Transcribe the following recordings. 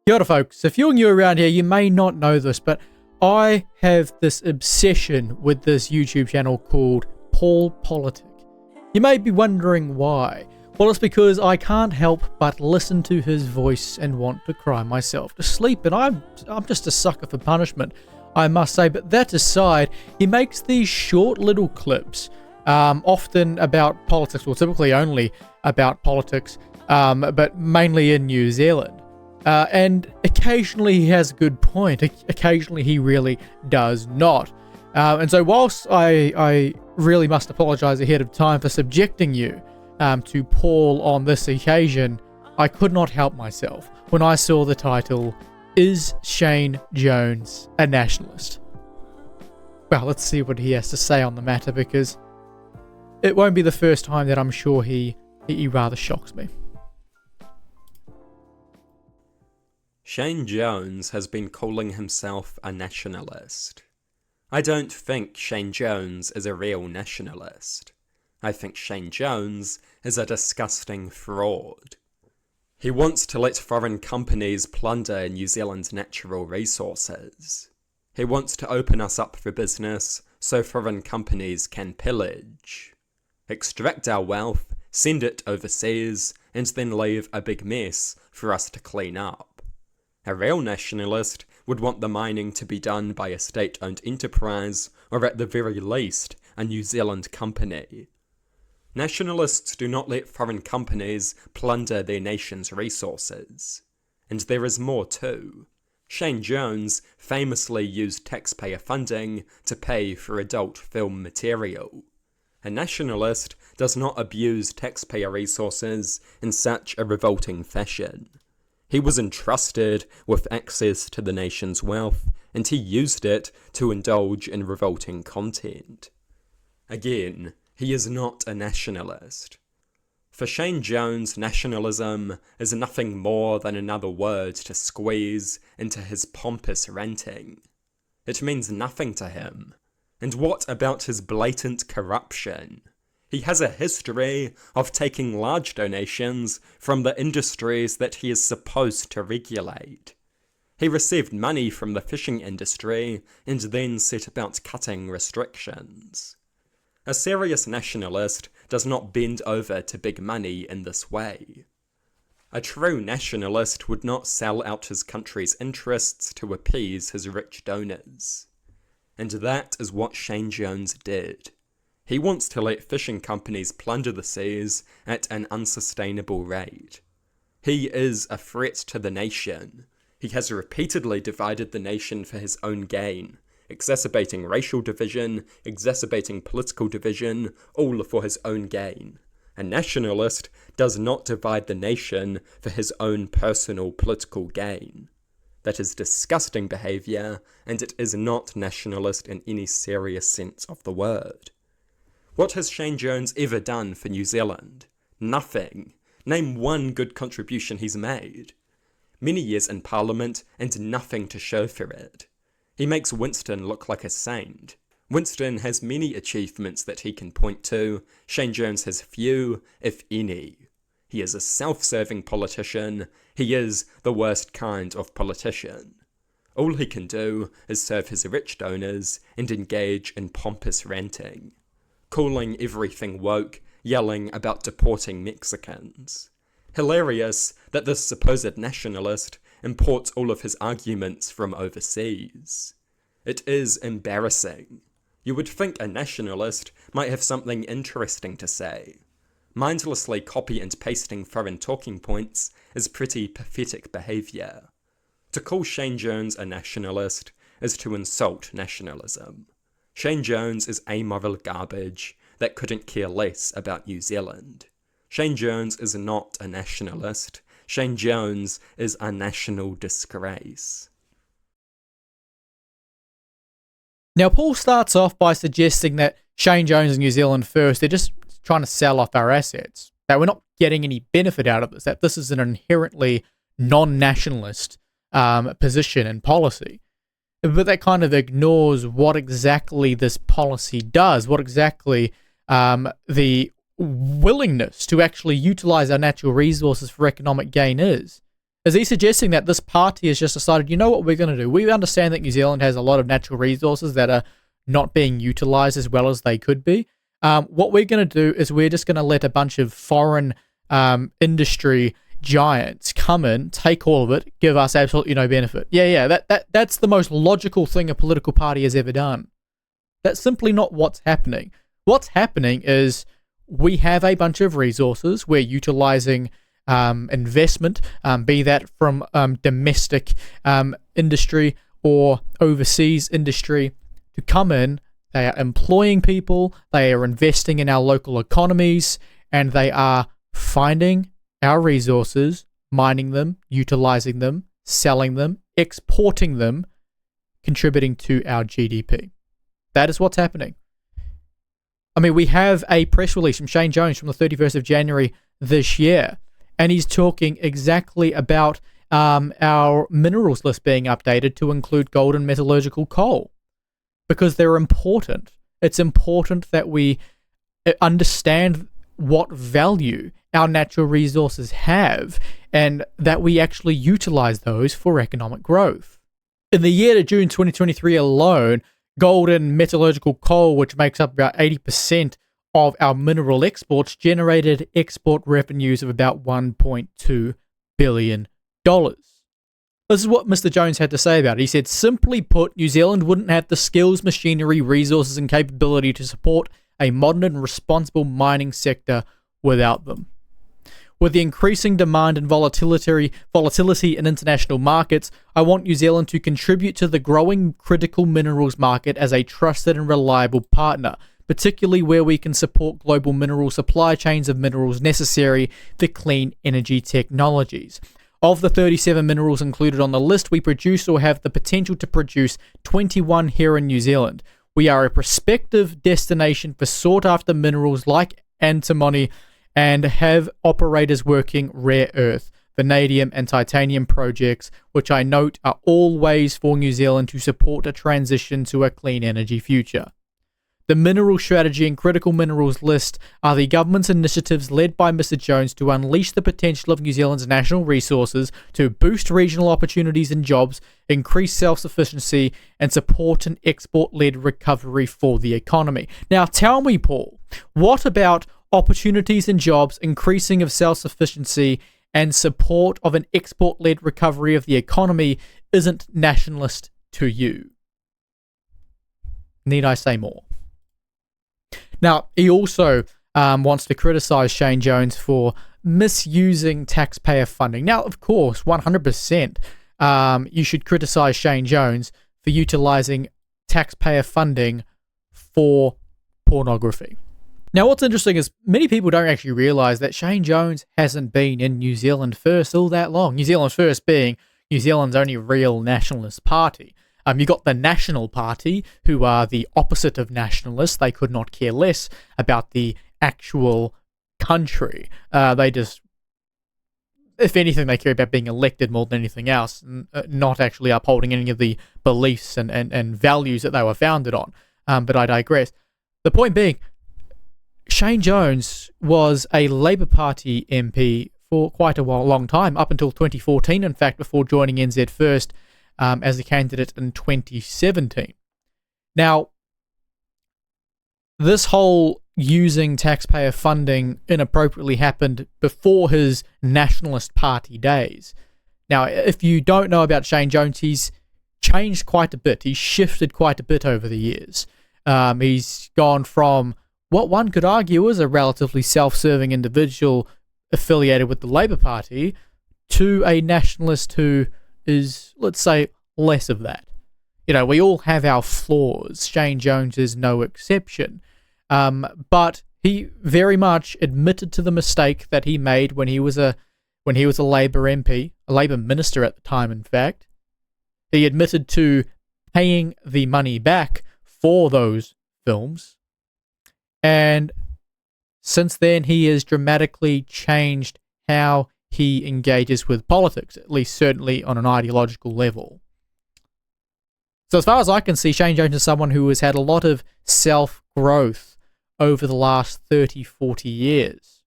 Kia ora, folks. If you're new around here, you may not know this, but I have this obsession with this YouTube channel called PaulPolitik. You may be wondering why. Well, it's because I can't help but listen to his voice and want to cry myself to sleep, and I'm just a sucker for punishment, I must say. But that aside, he makes these short little clips, often about politics, or typically only about politics, but mainly in New Zealand. And occasionally he has a good point, occasionally he really does not. And so whilst I really must apologise ahead of time for subjecting you to Paul on this occasion, I could not help myself when I saw the title, Is Shane Jones a Nationalist? Well, let's see what he has to say on the matter, because it won't be the first time that I'm sure he rather shocks me. Shane Jones has been calling himself a nationalist. I don't think Shane Jones is a real nationalist. I think Shane Jones is a disgusting fraud. He wants to let foreign companies plunder New Zealand's natural resources. He wants to open us up for business so foreign companies can pillage, extract our wealth, send it overseas, and then leave a big mess for us to clean up. A real nationalist would want the mining to be done by a state-owned enterprise, or at the very least, a New Zealand company. Nationalists do not let foreign companies plunder their nation's resources. And there is more too. Shane Jones famously used taxpayer funding to pay for adult film material. A nationalist does not abuse taxpayer resources in such a revolting fashion. He was entrusted with access to the nation's wealth, and he used it to indulge in revolting content. Again, he is not a nationalist. For Shane Jones, nationalism is nothing more than another word to squeeze into his pompous ranting. It means nothing to him. And what about his blatant corruption? He has a history of taking large donations from the industries that he is supposed to regulate. He received money from the fishing industry and then set about cutting restrictions. A serious nationalist does not bend over to big money in this way. A true nationalist would not sell out his country's interests to appease his rich donors. And that is what Shane Jones did. He wants to let fishing companies plunder the seas at an unsustainable rate. He is a threat to the nation. He has repeatedly divided the nation for his own gain, exacerbating racial division, exacerbating political division, all for his own gain. A nationalist does not divide the nation for his own personal political gain. That is disgusting behaviour, and it is not nationalist in any serious sense of the word. What has Shane Jones ever done for New Zealand? Nothing. Name one good contribution he's made. Many years in Parliament and nothing to show for it. He makes Winston look like a saint. Winston has many achievements that he can point to. Shane Jones has few, if any. He is a self-serving politician. He is the worst kind of politician. All he can do is serve his rich donors and engage in pompous ranting, calling everything woke, yelling about deporting Mexicans. Hilarious that this supposed nationalist imports all of his arguments from overseas. It is embarrassing. You would think a nationalist might have something interesting to say. Mindlessly copy and pasting foreign talking points is pretty pathetic behaviour. To call Shane Jones a nationalist is to insult nationalism. Shane Jones is amoral garbage that couldn't care less about New Zealand. Shane Jones is not a nationalist. Shane Jones is a national disgrace. Now, Paul starts off by suggesting that Shane Jones and New Zealand First, they're just trying to sell off our assets, that we're not getting any benefit out of this, that this is an inherently non-nationalist position and policy. But that kind of ignores what exactly this policy does, what exactly the willingness to actually utilize our natural resources for economic gain is. Is he suggesting that this party has just decided, you know what we're going to do? We understand that New Zealand has a lot of natural resources that are not being utilized as well as they could be. What we're going to do is we're just going to let a bunch of foreign industry giants come in, take all of it, give us absolutely no benefit. That's the most logical thing a political party has ever done. That's simply not what's happening. What's happening is we have a bunch of resources. We're utilizing investment, be that from domestic industry or overseas industry, to come in. They are employing people, they are investing in our local economies, and they are finding our resources, mining them, utilizing them, selling them, exporting them, contributing to our GDP. That is what's happening. I mean, we have a press release from Shane Jones from the 31st of January this year, and he's talking exactly about our minerals list being updated to include gold and metallurgical coal, because they're important. It's important that we understand what value our natural resources have and that we actually utilize those for economic growth. In the year to June 2023 alone, gold and metallurgical coal, which makes up about 80% of our mineral exports, generated export revenues of about $1.2 billion. This is what Mr. Jones had to say about it. He said, simply put, New Zealand wouldn't have the skills, machinery, resources, and capability to support a modern and responsible mining sector without them. With the increasing demand and volatility in international markets, I want New Zealand to contribute to the growing critical minerals market as a trusted and reliable partner, particularly where we can support global mineral supply chains of minerals necessary for clean energy technologies. Of the 37 minerals included on the list, we produce or have the potential to produce 21 here in New Zealand. We are a prospective destination for sought-after minerals like antimony and have operators working rare earth, vanadium and titanium projects, which I note are all ways for New Zealand to support a transition to a clean energy future. The mineral strategy and critical minerals list are the government's initiatives led by Mr. Jones to unleash the potential of New Zealand's national resources, to boost regional opportunities and jobs, increase self-sufficiency, and support an export-led recovery for the economy. Now tell me, Paul, what about opportunities and jobs, increasing of self-sufficiency, and support of an export-led recovery of the economy isn't nationalist to you? Need I say more? Now, he also wants to criticize Shane Jones for misusing taxpayer funding. Now, of course, 100%, you should criticize Shane Jones for utilizing taxpayer funding for pornography. Now, what's interesting is many people don't actually realize that Shane Jones hasn't been in New Zealand First all that long. New Zealand First being New Zealand's only real nationalist party. You got the National Party, who are the opposite of nationalists. They could not care less about the actual country. They just, if anything, they care about being elected more than anything else, not actually upholding any of the beliefs and values that they were founded on. But I digress. The point being, Shane Jones was a Labour Party MP for quite a long time, up until 2014, in fact, before joining NZ First as a candidate in 2017. Now, this whole using taxpayer funding inappropriately happened before his Nationalist Party days. Now, if you don't know about Shane Jones, he's changed quite a bit. He's shifted quite a bit over the years. He's gone from what one could argue is a relatively self-serving individual affiliated with the Labour Party to a nationalist who is, let's say, less of that. You know, we all have our flaws. Shane Jones is no exception. But he very much admitted to the mistake that he made when he was a Labour MP, a Labour minister at the time, in fact. He admitted to paying the money back for those films. And since then, he has dramatically changed how he engages with politics, at least certainly on an ideological level. So as far as I can see, Shane Jones is someone who has had a lot of self-growth over the last 30, 40 years.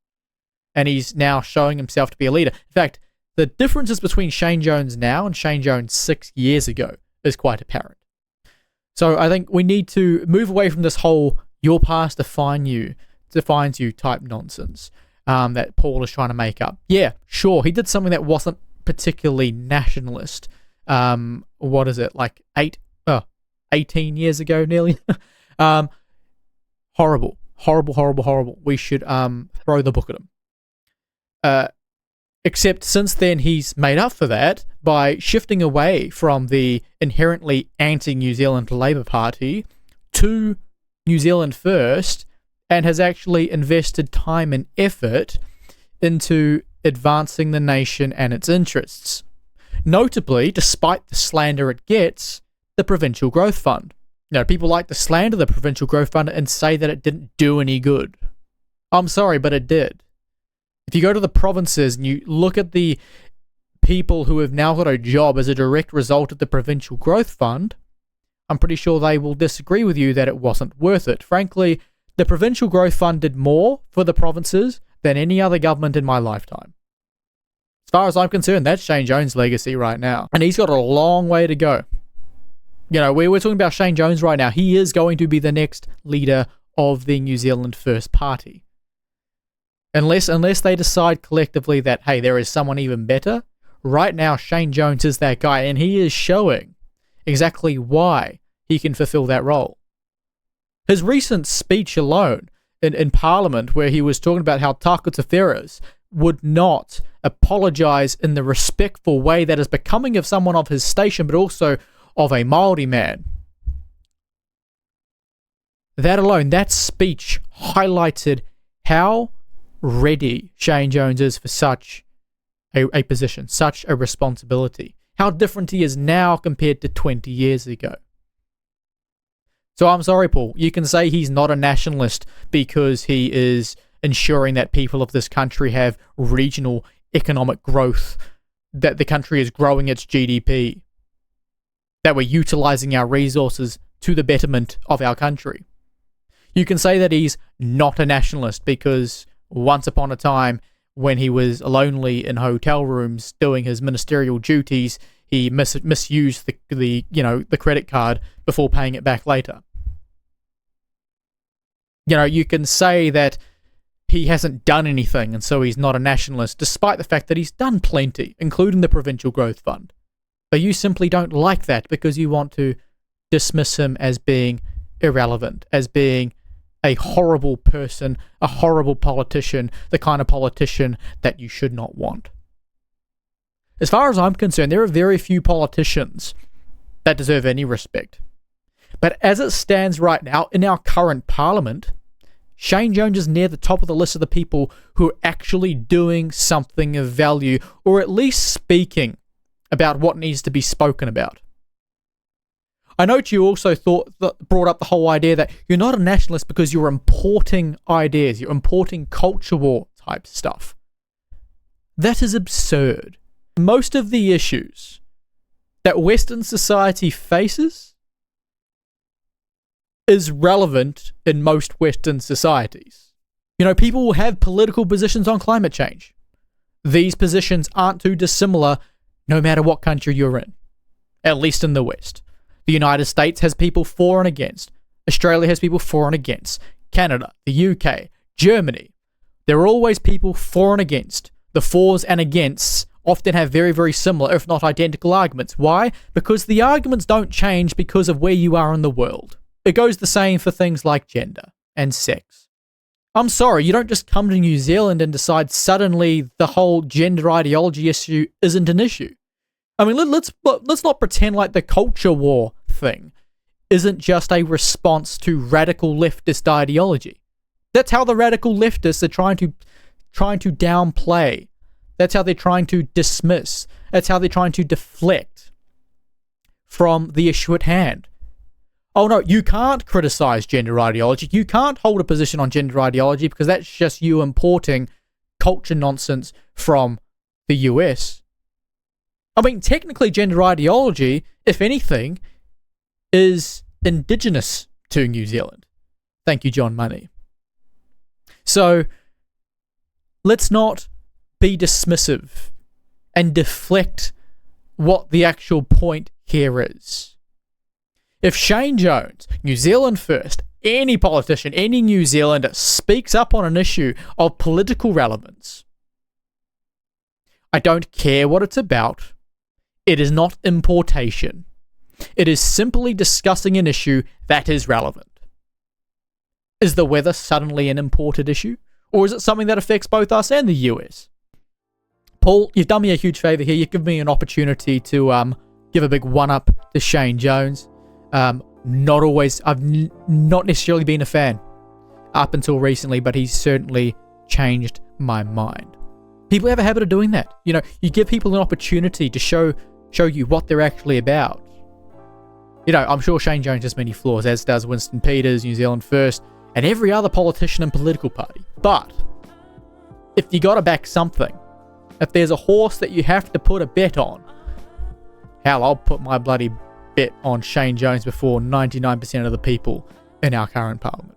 And he's now showing himself to be a leader. In fact, the differences between Shane Jones now and Shane Jones 6 years ago is quite apparent. So I think we need to move away from this whole your past defines you type nonsense that Paul is trying to make up. Yeah, sure, he did something that wasn't particularly nationalist. What is it, like 18 years ago nearly? Horrible. We should throw the book at him. Except since then, he's made up for that by shifting away from the inherently anti-New Zealand Labour Party to New Zealand First, and has actually invested time and effort into advancing the nation and its interests. Notably, despite the slander it gets, the Provincial Growth Fund. People like to slander the Provincial Growth Fund and say that it didn't do any good. I'm sorry, but it did. If you go to the provinces and you look at the people who have now got a job as a direct result of the Provincial Growth Fund, I'm pretty sure they will disagree with you that it wasn't worth it. Frankly, the Provincial Growth Fund did more for the provinces than any other government in my lifetime. As far as I'm concerned, that's Shane Jones' legacy right now. And he's got a long way to go. We're talking about Shane Jones right now. He is going to be the next leader of the New Zealand First Party. Unless they decide collectively that, hey, there is someone even better, right now Shane Jones is that guy, and he is showing exactly why he can fulfill that role. His recent speech alone in Parliament, where he was talking about how Tako Teferis would not apologise in the respectful way that is becoming of someone of his station, but also of a Māori man. That alone, that speech highlighted how ready Shane Jones is for such a position, such a responsibility. How different he is now compared to 20 years ago. So I'm sorry, Paul, you can say he's not a nationalist because he is ensuring that people of this country have regional economic growth, that the country is growing its GDP, that we're utilising our resources to the betterment of our country. You can say that he's not a nationalist because once upon a time, when he was lonely in hotel rooms doing his ministerial duties, he misused the credit card before paying it back later. You can say that he hasn't done anything and so he's not a nationalist, despite the fact that he's done plenty, including the Provincial Growth Fund. But you simply don't like that because you want to dismiss him as being irrelevant, as being a horrible person, a horrible politician, the kind of politician that you should not want. As far as I'm concerned, there are very few politicians that deserve any respect. But as it stands right now, in our current parliament, Shane Jones is near the top of the list of the people who are actually doing something of value, or at least speaking about what needs to be spoken about. I note you also brought up the whole idea that you're not a nationalist because you're importing ideas, you're importing culture war type stuff. That is absurd. Most of the issues that Western society faces is relevant in most Western societies. People will have political positions on climate change. These positions aren't too dissimilar no matter what country you're in, at least in the West. The United States has people for and against. Australia has people for and against. Canada, the UK, Germany. There are always people for and against. The fors and againsts often have very, very similar, if not identical arguments. Why? Because the arguments don't change because of where you are in the world. It goes the same for things like gender and sex. I'm sorry, you don't just come to New Zealand and decide suddenly the whole gender ideology issue isn't an issue. I mean, let's not pretend like the culture war thing isn't just a response to radical leftist ideology. That's how the radical leftists are trying to downplay. That's how they're trying to dismiss. That's how they're trying to deflect from the issue at hand. Oh no, you can't criticize gender ideology. You can't hold a position on gender ideology because that's just you importing culture nonsense from the US. I mean, technically gender ideology, if anything, is indigenous to New Zealand. Thank you, John Money. So, let's not be dismissive and deflect what the actual point here is. If Shane Jones, New Zealand First, any politician, any New Zealander speaks up on an issue of political relevance, I don't care what it's about. It is not importation. It is simply discussing an issue that is relevant. Is the weather suddenly an imported issue? Or is it something that affects both us and the US? Paul, you've done me a huge favour here. You've given me an opportunity to give a big one-up to Shane Jones. I've not necessarily been a fan up until recently, but he's certainly changed my mind. People have a habit of doing that. You know, you give people an opportunity to show you what they're actually about. You know, I'm sure Shane Jones has many flaws, as does Winston Peters, New Zealand First, and every other politician and political party. But if you got to back something, if there's a horse that you have to put a bet on, hell, I'll put my bloody bet on Shane Jones before 99% of the people in our current parliament.